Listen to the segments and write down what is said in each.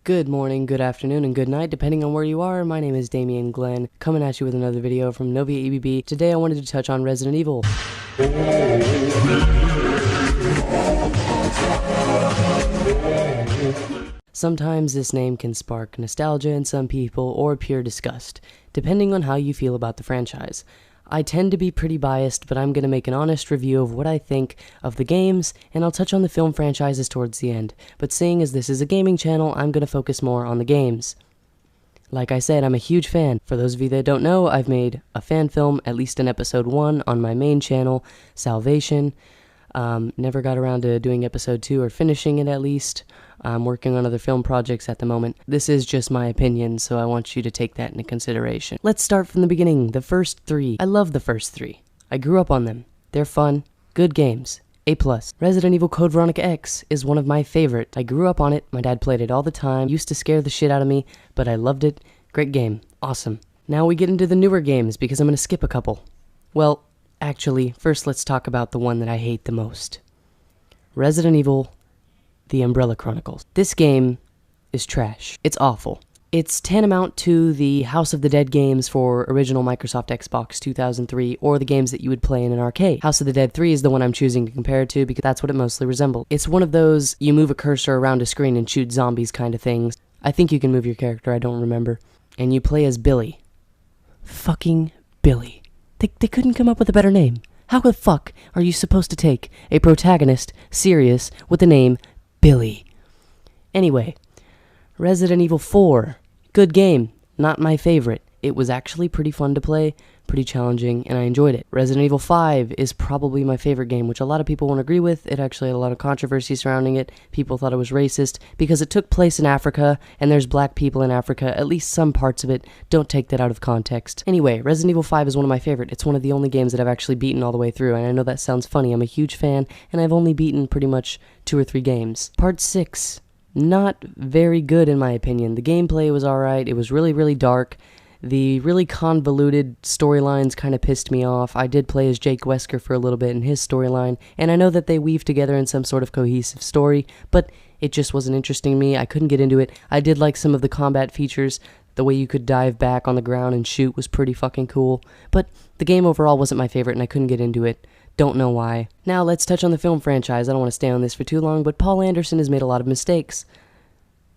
Good morning, good afternoon, and good night, depending on where you are. My name is Damian Glenn, coming at you with another video from Novia EBB. Today I wanted to touch on Resident Evil. Sometimes this name can spark nostalgia in some people or pure disgust, depending on how you feel about the franchise. I tend to be pretty biased, but I'm going to make an honest review of what I think of the games, and I'll touch on the film franchises towards the end. But seeing as this is a gaming channel, I'm going to focus more on the games. Like I said, I'm a huge fan. For those of you that don't know, I've made a fan film, at least in episode 1, on my main channel, Salvation. Never got around to doing episode 2 or finishing it at least. I'm working on other film projects at the moment. This is just my opinion, so I want you to take that into consideration. Let's start from the beginning. The first 3. I love the first 3. I grew up on them. They're fun, good games. A+. Resident Evil Code Veronica X is one of my favorite. I grew up on it. My dad played it all the time. Used to scare the shit out of me, but I loved it. Great game. Awesome. Now we get into the newer games because I'm going to skip a couple. Well, actually, first let's talk about the one that I hate the most. Resident Evil The Umbrella Chronicles. This game is trash. It's awful. It's tantamount to the House of the Dead games for original Microsoft Xbox 2003, or the games that you would play in an arcade. House of the Dead 3 is the one I'm choosing to compare it to because that's what it mostly resembles. It's one of those you move a cursor around a screen and shoot zombies kind of things. I think you can move your character, I don't remember. And you play as Billy. Fucking Billy. They couldn't come up with a better name. How the fuck are you supposed to take a protagonist serious with the name Billy? Anyway, Resident Evil 4. Good game. Not my favorite. It was actually pretty fun to play, pretty challenging, and I enjoyed it. Resident Evil 5 is probably my favorite game, which a lot of people won't agree with. It actually had a lot of controversy surrounding it. People thought it was racist because it took place in Africa, and there's black people in Africa. At least some parts of it. Don't take that out of context. Anyway, Resident Evil 5 is one of my favorite. It's one of the only games that I've actually beaten all the way through, and I know that sounds funny. I'm a huge fan, and I've only beaten pretty much 2 or 3 games. Part 6. Not very good in my opinion. The gameplay was alright. It was really, really dark. The really convoluted storylines kind of pissed me off. I did play as Jake Wesker for a little bit in his storyline, and I know that they weave together in some sort of cohesive story, but it just wasn't interesting to me. I couldn't get into it. I did like some of the combat features. The way you could dive back on the ground and shoot was pretty fucking cool, but the game overall wasn't my favorite and I couldn't get into it. Don't know why. Now let's touch on the film franchise. I don't want to stay on this for too long, but Paul Anderson has made a lot of mistakes.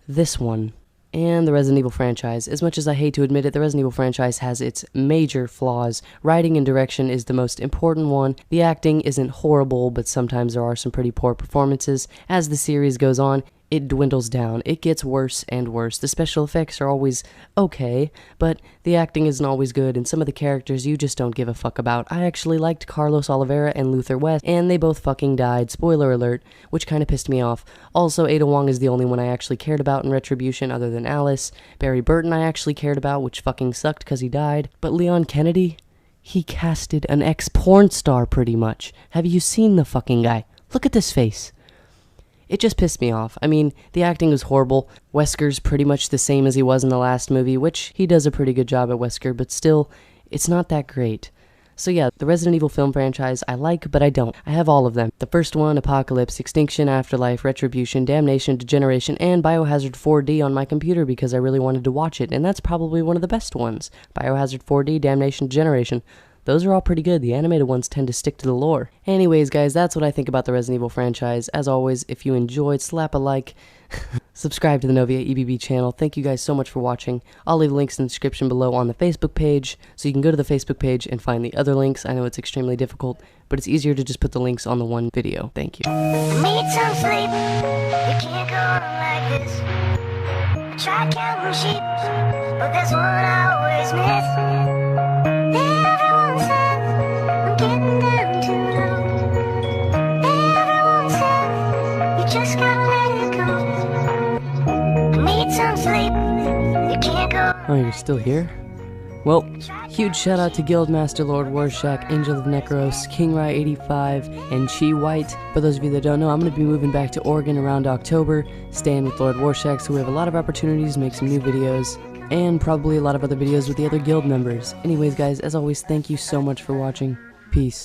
This one. And the Resident Evil franchise. As much as I hate to admit it, the Resident Evil franchise has its major flaws. Writing and direction is the most important one. The acting isn't horrible, but sometimes there are some pretty poor performances. As the series goes on, it dwindles down. It gets worse and worse. The special effects are always okay, but the acting isn't always good, and some of the characters you just don't give a fuck about. I actually liked Carlos Oliveira and Luther West, and they both fucking died, spoiler alert, which kind of pissed me off. Also, Ada Wong is the only one I actually cared about in Retribution other than Alice. Barry Burton I actually cared about, which fucking sucked because he died. But Leon Kennedy? He casted an ex-porn star pretty much. Have you seen the fucking guy? Look at this face. It just pissed me off. I mean, the acting was horrible. Wesker's pretty much the same as he was in the last movie, which he does a pretty good job at Wesker, but still, it's not that great. So yeah, the Resident Evil film franchise I like, but I don't. I have all of them. The first one, Apocalypse, Extinction, Afterlife, Retribution, Damnation, Degeneration, and Biohazard 4D on my computer because I really wanted to watch it, and that's probably one of the best ones. Biohazard 4D, Damnation, Degeneration. Those are all pretty good. The animated ones tend to stick to the lore. Anyways, guys, that's what I think about the Resident Evil franchise. As always, if you enjoyed, slap a like. Subscribe to the Novia EBB channel. Thank you guys so much for watching. I'll leave links in the description below on the Facebook page, so you can go to the Facebook page and find the other links. I know it's extremely difficult, but it's easier to just put the links on the one video. Thank you. Need some sleep. You can't go on like this. I try counting sheep, but there's one I always miss. Everyone said I'm getting down too low. Everyone said you just gotta let it go. I need some sleep. You can't go. Oh, you're still here? Well, huge shout out to Guildmaster Lord Warshak, Angel of Necros, King Rai 85, and Chi White. For those of you that don't know, I'm going to be moving back to Oregon around October, staying with Lord Warshak, so we have a lot of opportunities to make some new videos, and probably a lot of other videos with the other guild members. Anyways, guys, as always, thank you so much for watching. Peace.